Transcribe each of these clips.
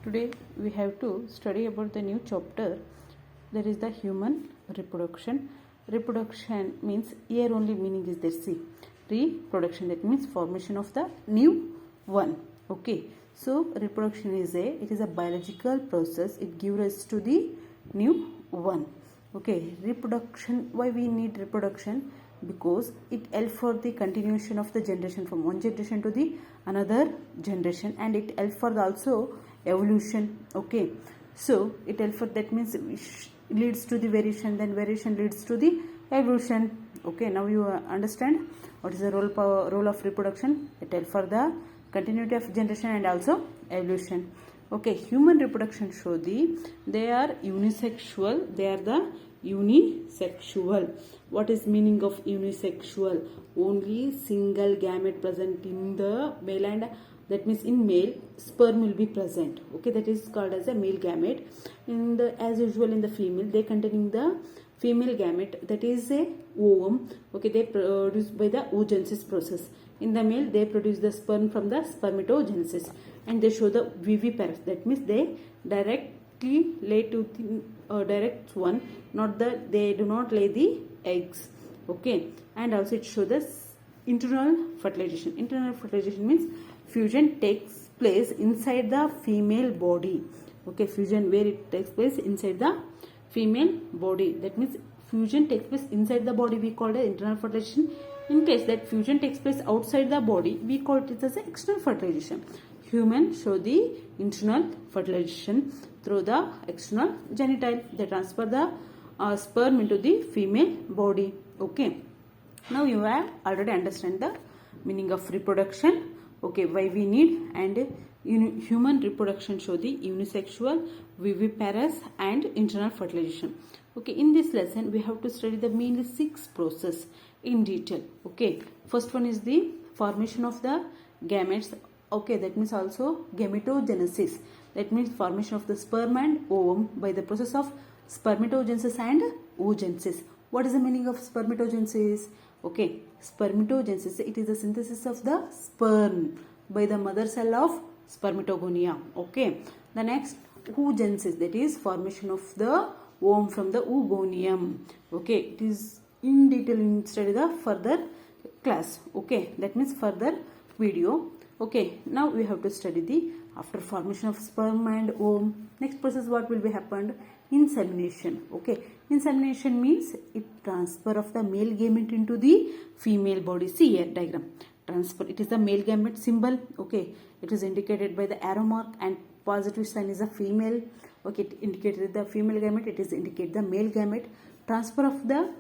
Today we have to study about the new chapter, that is the human reproduction. Reproduction means here only meaning is there. See, reproduction, that means formation of the new one. Okay, so reproduction is it is a biological process. It gives rise to the new one. Okay, reproduction, why we need reproduction? Because it helps for the continuation of the generation from one generation to the another generation, and it helps for the also evolution. Okay, so it helps for, that means leads to the variation, then variation leads to the evolution. Okay, now you understand what is the role of reproduction. It helps for the continuity of generation and also evolution. Okay, human reproduction show they are unisexual. They are the unisexual. What is meaning of unisexual? Only single gamete present in the male, and that means in male sperm will be present. Okay, that is called as a male gamete. In the, as usual in the female, they containing the female gamete, that is a ovum. Okay, they produce by the oogenesis process. In the male, they produce the sperm from the spermatogenesis, and they show the viviparous. That means they directly lay to the direct one, not the, they do not lay the eggs. Okay, and also it shows the internal fertilization. Internal fertilization means fusion takes place inside the female body. Okay, fusion where it takes place inside the female body. That means fusion takes place inside the body, we call it internal fertilization. In case that fusion takes place outside the body, we call it as external fertilization. Humans show the internal fertilization through the external genital. They transfer the sperm into the female body. Okay, now you have already understand the meaning of reproduction. Okay, why we need, and human reproduction show the unisexual, viviparous and internal fertilization. Okay, in this lesson we have to study the mainly 6 process in detail. Okay, first one is the formation of the gametes. Okay, that means also gametogenesis, that means formation of the sperm and ovum by the process of spermatogenesis and oogenesis. What is the meaning of spermatogenesis? Okay, spermatogenesis, it is the synthesis of the sperm by the mother cell of spermatogonia. Okay, the next oogenesis, that is formation of the ovum from the oogonium. Okay, it is in detail in study the further class. Okay, that means further video. Okay, now we have to study the after formation of sperm and ovum. Next process what will be happened? Insemination. Okay, insemination means it transfer of the male gamete into the female body. See here diagram. Transfer, it is the male gamete symbol. Okay, it is indicated by the arrow mark, and positive sign is a female. Okay, it indicated the female gamete, it is indicate the male gamete. Transfer of the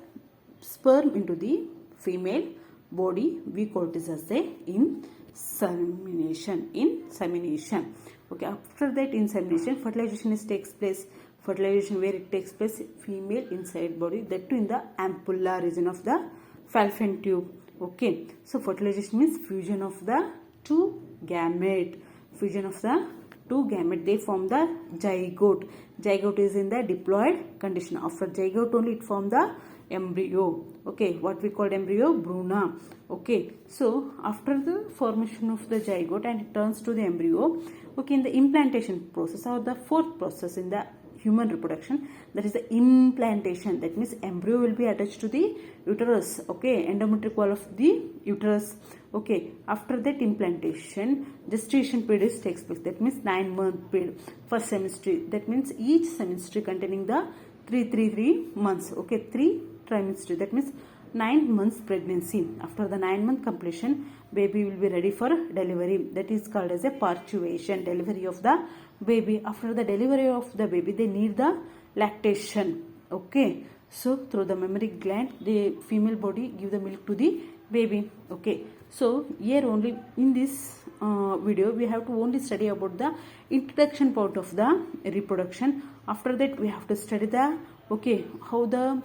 sperm into the female body, we call it as the insemination. Insemination. Okay, after that insemination, fertilization takes place. Fertilization where it takes place, female inside body, that too in the ampulla region of the fallopian tube. Okay, so fertilization means fusion of the two gamete. Fusion of the two gamete, they form the zygote. Zygote is in the diploid condition. After zygote only it form the embryo. Okay, what we call embryo? Bruna. Okay, so after the formation of the zygote and it turns to the embryo, okay, in the implantation process, or the fourth process in the human reproduction, that is the implantation. That means embryo will be attached to the uterus. Okay, endometric wall of the uterus. Okay, after that implantation, gestation period takes place. That means 9-month period. First semester, that means each semester containing the 3 months. Okay, 3 trimester, that means 9 months pregnancy. After the 9-month completion, baby will be ready for delivery. That is called as a parturition, delivery of the baby. After the delivery of the baby, they need the lactation. Okay, so through the mammary gland, the female body give the milk to the baby. Okay, so here only in this video we have to only study about the introduction part of the reproduction. After that we have to study the, okay, how the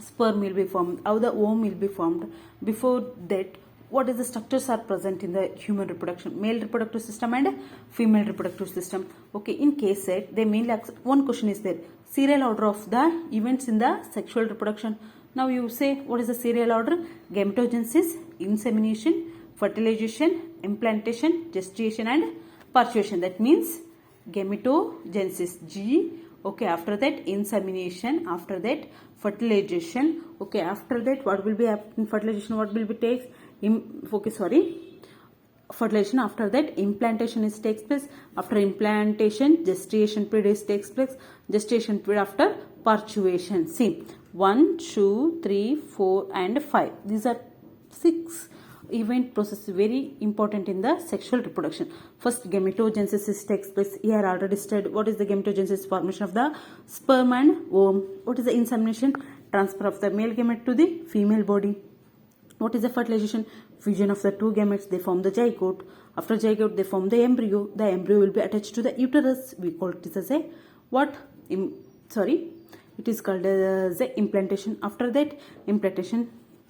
sperm will be formed, how the ovum will be formed. Before that, what is the structures are present in the human reproduction, male reproductive system and female reproductive system. Okay, in case set, they mainly ask, one question is there, serial order of the events in the sexual reproduction. Now you say, what is the serial order? Gametogenesis, insemination, fertilization, implantation, gestation and parturition. That means gametogenesis, G. Okay, after that insemination, after that fertilization. Okay, after that what will be fertilization, what will be takes fertilization. After that implantation is takes place. After implantation, gestation period is takes place. Gestation period after parturition. See, 1, 2, 3, 4 and 5, these are 6 event process, very important in the sexual reproduction. First, gametogenesis takes place. Here already studied what is the gametogenesis, formation of the sperm and ovum. What is the insemination, transfer of the male gamete to the female body. What is the fertilization, fusion of the two gametes, they form the zygote. After zygote, they form the embryo. The embryo will be attached to the uterus. We call it as a what? It is called as a implantation. After that implantation,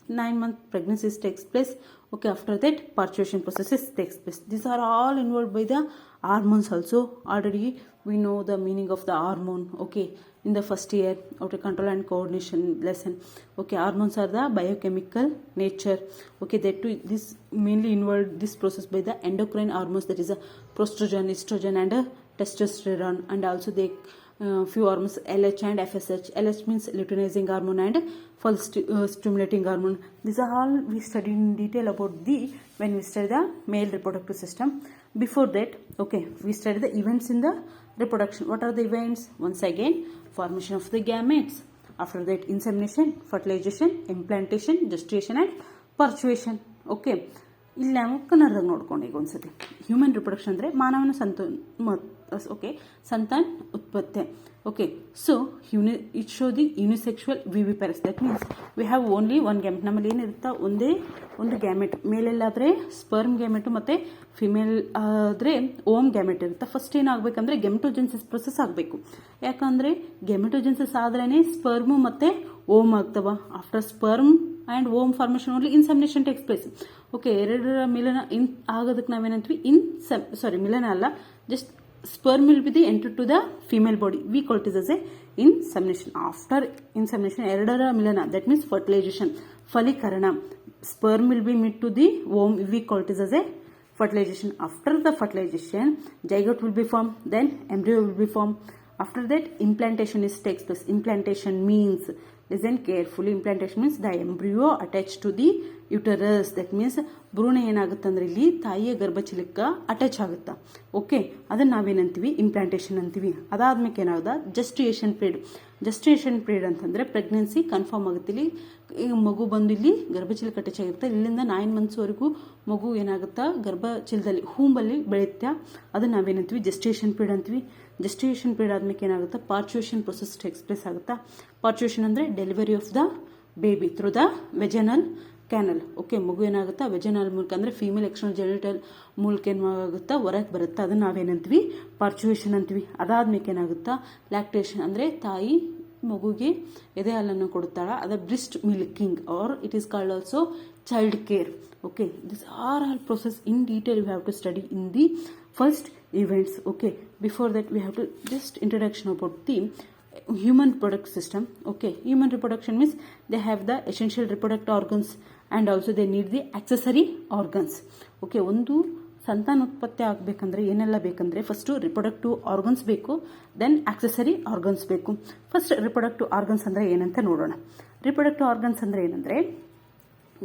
9-month pregnancy takes place. Okay, after that parturition processes takes place. These are all involved by the hormones also. Already we know the meaning of the hormone. Okay, in the first year of control and coordination lesson. Okay, hormones are the biochemical nature. Okay, that too, this mainly involved this process by the endocrine hormones, that is a progesterone, estrogen and testosterone, and also they few hormones LH and FSH. LH means luteinizing hormone and follicle stimulating hormone. These are all we studied in detail about when we study the male reproductive system. Before that, okay, we study the events in the reproduction. What are the events? Once again, formation of the gametes. After that, insemination, fertilization, implantation, gestation and parturition. Okay, ಇಲ್ಲಿ ನಾವು ಕನ್ನಡದಾಗ ನೋಡ್ಕೊಂಡು ಈಗ ಒಂದ್ಸತಿ human reproduction ಅಂದರೆ ಮಾನವನ ಸಂತಾನ ಉತ್ಪತ್ತಿ. Okay, so it show the unisexual viviparous. That means we have only one gamete. ನಮ್ಮಲ್ಲಿ ಏನಿರುತ್ತಾ ಒಂದೇ ಒಂದು ಗ್ಯಾಮೆಟ್. ಮೇಲೆಲ್ಲಾದರೆ ಸ್ಪರ್ಮ್ ಗ್ಯಾಮೆಟು ಮತ್ತು ಫಿಮೇಲ್ ಆದರೆ ಓಮ್ ಗ್ಯಾಮೆಟ್ ಇರುತ್ತೆ. ಫಸ್ಟ್ ಏನಾಗಬೇಕಂದ್ರೆ ಗೆಮೆಟೋಜೆನ್ಸಿಸ್ ಪ್ರೊಸೆಸ್ ಆಗಬೇಕು. ಯಾಕಂದರೆ ಗೆಮೆಟೋಜೆನ್ಸಿಸ್ ಆದ್ರೇ ಸ್ಪರ್ಮು ಮತ್ತು ಓಮ್ ಆಗ್ತವ. After sperm and ovum formation only insemination takes place. Okay, ಎರಡರ ಮಿಲನ ಆಗೋದಕ್ಕೆ ನಾವೇನಂತೀವಿ ಮಿಲನ ಅಲ್ಲ, just sperm will be the enter to the female body. We call it as a insemination. After insemination, ಎರಡರ ಮಿಲನ, that means fertilization, ಫಲೀಕರಣ. Sperm will be meet to the womb. We call it as a fertilization. After the fertilization, zygote will be formed, then embryo will be formed. After that, implantation takes place. Implantation means, listen carefully, implantation means the embryo attached to the uterus. That means ಭ್ರೂಣ ಏನಾಗುತ್ತಂದ್ರೆ ಇಲ್ಲಿ ತಾಯಿಯ ಗರ್ಭಚೀಲಕ್ಕೆ attach ಆಗುತ್ತಾ. Okay, ಅದನ್ನ ನಾವೇನಂತೀವಿ implantation ಅಂತೀವಿ. ಅದಾದ್ಮೇಲೆ ಏನಾಗುತ್ತಾ gestation period ಅಂತಂದ್ರೆ pregnancy confirm ಆಗುತ್ತೆ. ಇಲ್ಲಿ ಮಗು ಬಂದು ಇಲ್ಲಿ ಗರ್ಭಚೀಲಕ್ಕೆ ಅಟ್ಯಾಚ್ ಆಗಿರುತ್ತೆ. ಇಲ್ಲಿಂದ 9 monthsವರೆಗೂ ಮಗು ಏನಾಗುತ್ತಾ ಗರ್ಭಚೀಲದಲ್ಲಿ ಹೂಂಬಲ್ಲಿ ಬೆಳೆಯುತ್ತೆ. ಅದನ್ನ ನಾವೇನಂತೀವಿ ಜಸ್ಟೇಷನ್ ಪೀರಿಯಡ್ ಅಂತೀವಿ. ಜಸ್ಟೇಷನ್ ಪೀರಿಯಡ್ ಆದ್ಮೇಲೆ ಏನಾಗುತ್ತಾ ಪಾರ್ಚುಯೇಷನ್ ಪ್ರೊಸೆಸ್ ಎಕ್ಸ್ಪ್ರೆಸ್ ಆಗುತ್ತಾ. ಪಾರ್ಚುಯೇಷನ್ ಅಂದ್ರೆ delivery of the baby through the vaginal canal. Okay, ಮಗು ಏನಾಗುತ್ತಾ ವೆಜನಲ್ ಮೂಲಕ ಅಂದರೆ ಫೀಮೇಲ್ ಎಕ್ಸ್ಟರ್ನಲ್ ಜೆನಿಟಲ್ ಮೂಲಕ ಏನಾಗುತ್ತಾ ಹೊರಗೆ ಬರುತ್ತಾ. ಅದನ್ನ ನಾವೇನಂತೀವಿ ಪಾರ್ಚುಯೇಷನ್ ಅಂತೀವಿ. ಅದಾದ್ಮೇಲೆ ಏನಾಗುತ್ತಾ ಲ್ಯಾಕ್ಟೇಷನ್ ಅಂದರೆ ತಾಯಿ ಮಗುಗೆ ಎದೆ ಹಾಲನ್ನು ಕೊಡುತ್ತಾಳ, ಅದ breast milking or it is called also child care. Okay, these are all process in detail we have to study in the first events. Okay, before that we have to just introduction about the human reproductive system. Okay, human reproduction means they have the essential reproductive organs and also they need the accessory organs. Okay, ಒಂದು ಸಂತಾನೋತ್ಪತ್ತಿ ಆಗಬೇಕಂದ್ರೆ ಏನೆಲ್ಲ ಬೇಕಂದ್ರೆ first reproductive organs ಬೇಕು, then accessory organs ಬೇಕು. First reproductive organs ಅಂದ್ರೆ ಏನಂತ ನೋಡೋಣ. ರಿಪ್ರೊಡಕ್ಟಿವ್ ಆರ್ಗನ್ಸ್ ಅಂದ್ರೆ ಏನಂದ್ರೆ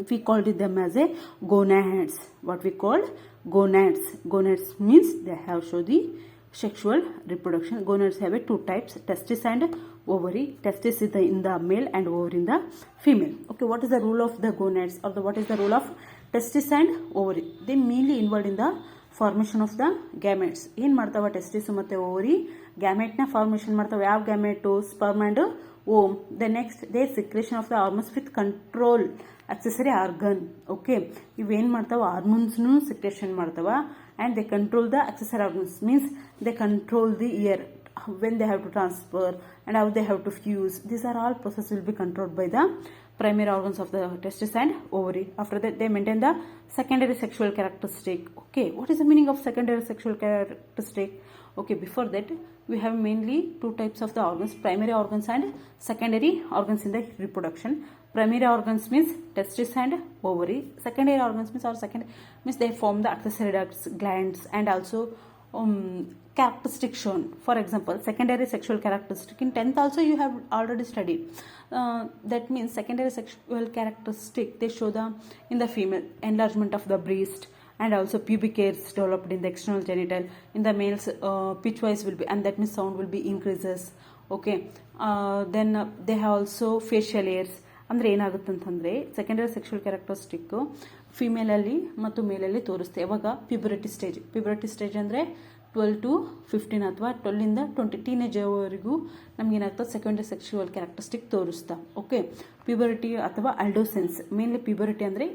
we called them as a gonads. What we called gonads. Gonads means they have show the sexual reproduction. Gonads have a two types, testis and ovary. Testis is in the male and ovary in the female. Okay, what is the role of the gonads or what is the role of testis and ovary? They mainly involved in the formation of the gametes. ಏನು ಮಾಡ್ತಾವ testis ಮತ್ತು ovary ಗ್ಯಾಮೆಟ್ನ formation ಮಾಡ್ತಾವೆ. ಯಾವ gamete? Sperm and ovum. The next they secretion of the hormones with control accessory organ. Okay, ಇವೇನು ಮಾಡ್ತಾವ ಹಾರ್ಮೋನ್ಸ್ನು secretion ಮಾಡ್ತಾವ and they control the accessory organs means they control the ear when they have to transfer and how they have to fuse. These are all processes will be controlled by the primary organs of the testis and ovary. After that they maintain the secondary sexual characteristic. Okay, what is the meaning of secondary sexual characteristic? Okay, before that we have mainly two types of the organs, primary organs and secondary organs in the reproduction. Primary organs means testis and ovary. Secondary organs means they form the accessory ducts, glands and also characteristic shown. For example, secondary sexual characteristic in 10th also you have already studied. That means secondary sexual characteristic, they show the in the female enlargement of the breast and also pubic hairs developed in the external genital. In the males, pitch wise will be, and that means sound will be increases. Okay, then they have also facial hairs. ಅಂದರೆ ಏನಾಗುತ್ತೆ ಅಂತಂದರೆ secondary sexual ಕ್ಯಾರೆಕ್ಟರಿಸ್ಟಿಕ್ಕು ಫಿಮೇಲಲ್ಲಿ ಮತ್ತು ಮೇಲಲ್ಲಿ ತೋರಿಸುತ್ತೆ. ಯಾವಾಗ ಪ್ಯೂಬರಿಟಿ stage ಅಂದರೆ 12 to 15 ಅಥವಾ 12ಇಂದ 20 ಟೀನೇಜ್ವರೆಗೂ ನಮಗೇನಾಗ್ತದೆ secondary sexual characteristic ತೋರಿಸ್ತಾ. Okay, ಪ್ಯೂಬರಿಟಿ ಅಥವಾ ಅಲ್ಡೋಸೆನ್ಸ್, ಮೇನ್ಲಿ ಪ್ಯೂಬರಿಟಿ ಅಂದರೆ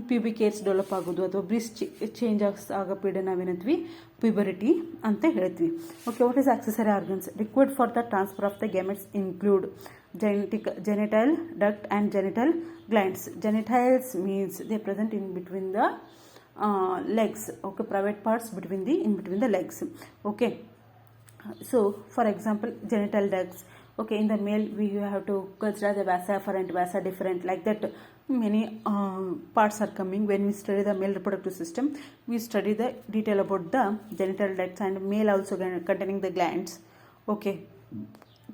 ಪ್ಯೂಬಿಕ್ ಹೇರ್ಸ್ ಡೆವಲಪ್ ಆಗೋದು ಅಥವಾ ಬ್ರೀಸ್ಟ್ ಚೇಂಜ್ ಆಗೋ ಪೀರಿಯಡ್ ನಾವೇನಂತೀವಿ ಪ್ಯೂಬರಿಟಿ ಅಂತ ಹೇಳ್ತೀವಿ. Okay, what is accessory organs required for the transfer of the gametes include genital duct and genital glands. Genitals means they present in between the legs. Okay, private parts in between the legs. Okay, so for example, genital ducts. Okay, in the male we have to consider the vasa afferent, vasa deferent, like that. Many parts are coming. When we study the male reproductive system, we study the detail about the genital ducts and male also containing the glands. Okay,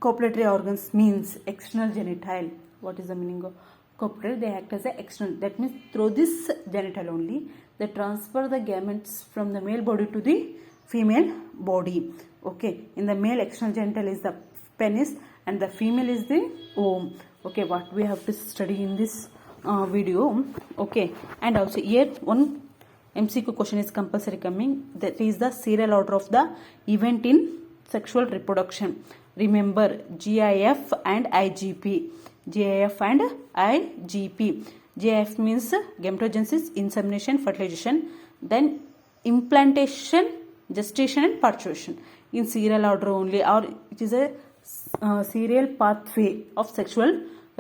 copulatory organs means external genital. What is the meaning of copulatory? They act as a external. That means through this genital only they transfer the gametes from the male body to the female body. Okay, in the male external genital is the penis and the female is the womb. Okay, what we have to study in this video. Okay, and also here one MCQ question is compulsory coming. That is the serial order of the event in sexual reproduction. Remember GIF and IGP. GIF and IGP. GIF means gametogenesis, insemination, fertilization. Then implantation, gestation and parturition. In serial order only, or it is a serial pathway of sexual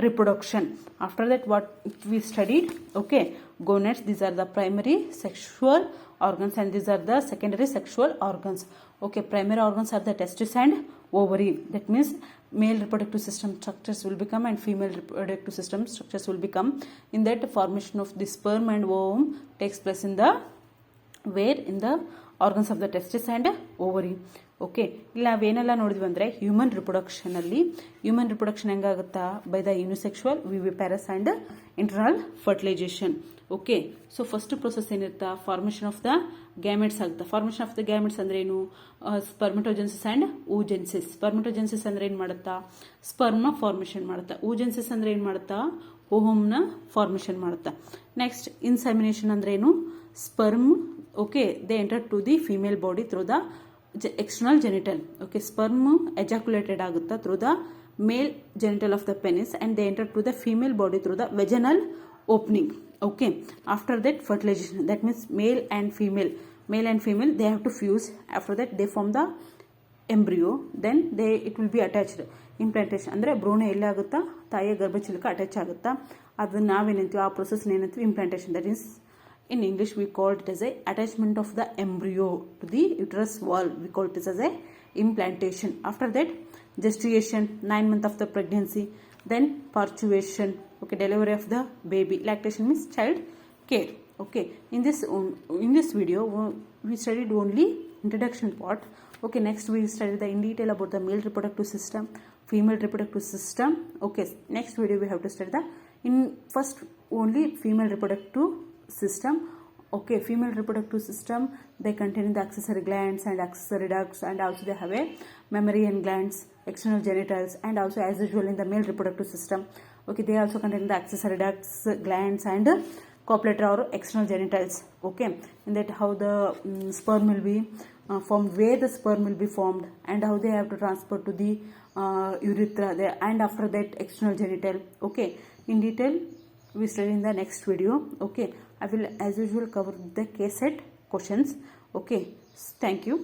reproduction. After that, what we studied? Okay, gonads. These are the primary sexual organs and these are the secondary sexual organs. Okay, primary organs are the testis and ovary. That means male reproductive system structures will become and female reproductive system structures will become. In that, formation of the sperm and ovum takes place in the organs of the testis and ovary. Okay, ಇಲ್ಲಿ ನಾವೇನೆಲ್ಲ ನೋಡಿದ್ವಿ ಅಂದರೆ human reproduction ಹೆಂಗಾಗುತ್ತಾ by the unisexual, viviparous and internal fertilisation. Okay, so first process ಏನಿರುತ್ತಾ formation of the gametes ಆಗುತ್ತೆ. Formation of the gametes ಅಂದ್ರೆ ಏನು? ಸ್ಪರ್ಮಟೋಜೆನ್ಸಿಸ್ and oogenesis. ಸ್ಪರ್ಮಟೋಜೆನ್ಸಿಸ್ ಅಂದ್ರೆ ಏನು ಮಾಡುತ್ತಾ? ಸ್ಪರ್ಮ್ನ ಫಾರ್ಮೇಷನ್ ಮಾಡುತ್ತಾ. oogenesis ಅಂದ್ರೆ ಏನು ಮಾಡುತ್ತಾ? ಓಹಮ್ನ ಫಾರ್ಮೇಷನ್ ಮಾಡುತ್ತಾ. ನೆಕ್ಸ್ಟ್ ಇನ್ಸೆಮಿನೇಷನ್ ಅಂದ್ರೆ ಏನು? Sperm, okay, they enter to the female body through the external genital. Okay, sperm ejaculated agutta through the male genital of the penis and they enter to the female body through the vaginal opening. Okay, after that fertilization, that means male and female they have to fuse. After that they form the embryo, then it will be attached. Implantation ಅಂದ್ರೆ ಭ್ರೂಣ ಎಲ್ಲಿ ಆಗುತ್ತಾ? ತಾಯಿಯ ಗರ್ಭಚೀಲಕ್ಕೆ attach ಆಗುತ್ತಾ? ಅದನ್ನ ನಾವೇನಂತೀವಿ, ಆ process ಏನಂತೀವಿ? Implantation. That is in English we call it as a attachment of the embryo to the uterus wall. We call it as a implantation. After that gestation, 9 months of the pregnancy, then parturition, okay, delivery of the baby. Lactation means child care. Okay, in this video we studied only introduction part. Okay, next we study in detail about the male reproductive system, female reproductive system. Okay, next video we have to study first only female reproductive system. Okay, female reproductive system, they contain the accessory glands and accessory ducts and also they have a mammalian glands, external genitals, and also as usual in the male reproductive system, okay, they also contain the accessory ducts, glands and copulatory or external genitals. Okay, in that how the sperm will be formed, where the sperm will be formed and how they have to transfer to the urethra there, and after that external genital. Okay, in detail we study in the next video. Okay, I will as usual cover the case set questions. Okay, thank you.